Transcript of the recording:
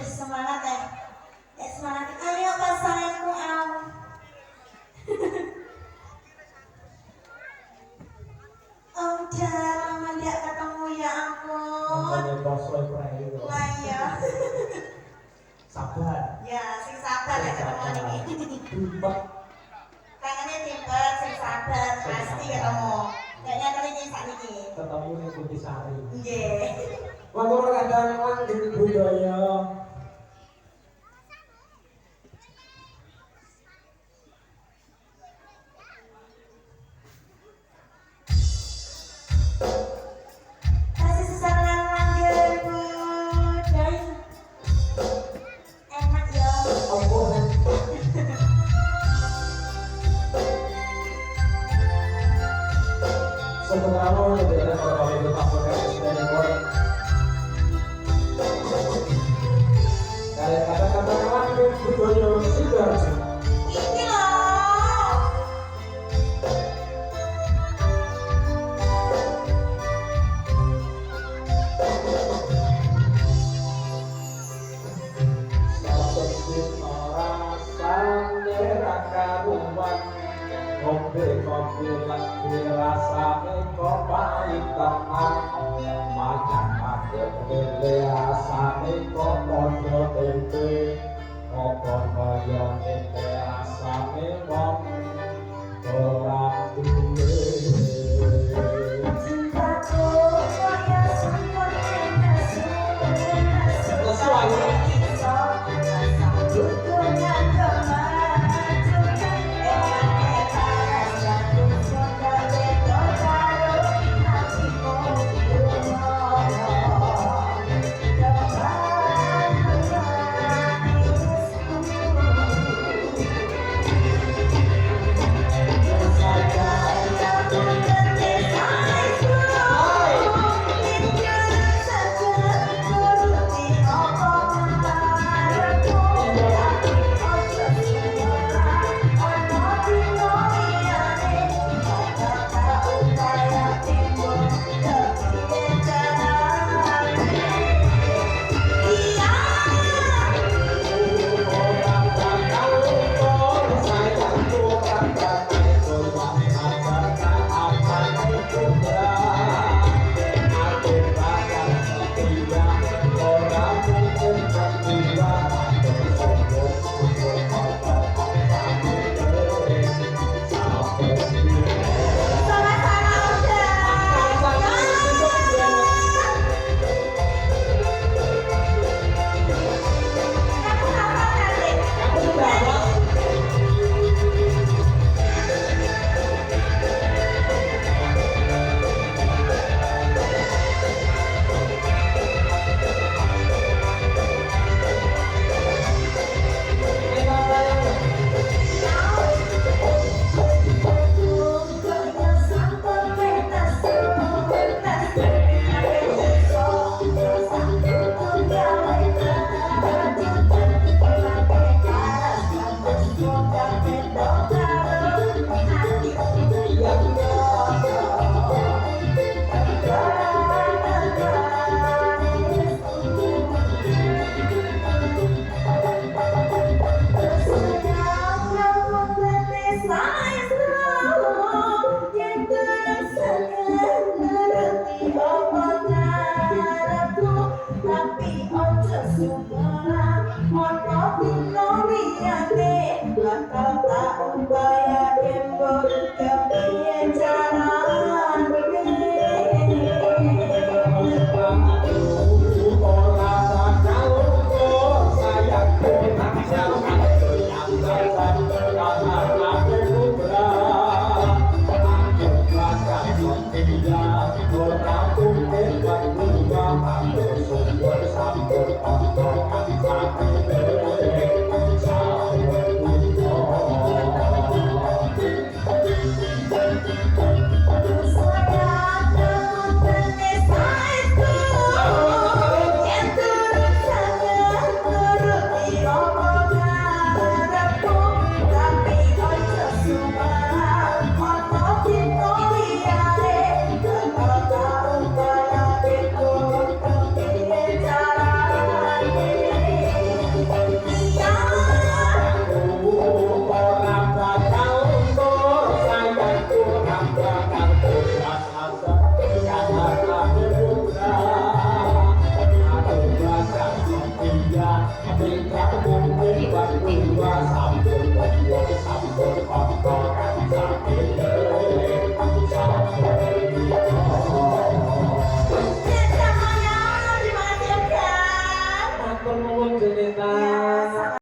Semangat ya. Ya semangat. Ayo pasanganku am. Oh, udah lama gak ketemu ya ampun. Makanya bosnya prai. Wah iya. Sabar. Ya, sing sabar ya ketemu ini. Timbak. Kangennya timbal, sing sabar pasti ketemu. Kayaknya kali ini saat ini. Ketemu nih Kutisari. Nggih. Wah, orang ada yang di budaya. Kasih sesaran manggil budaya. Enak ya. Ampun. Sebenarnya tidak ada kalau itu tak boleh dari orang. Kalian kata-kata yang budaya Sidoarjo. Ini loh. Sabetin orang sandera karuan. Ngombe kopi lagi rasane kok pahit tenan. Makan makan lele rasane kok padha tempe. Apa kaya tempe rasane wong ora duwe. Cintaku kaya sumur Hãy subscribe cho kênh Ghiền Mì Gõ để không bỏ lỡ những video hấp dẫn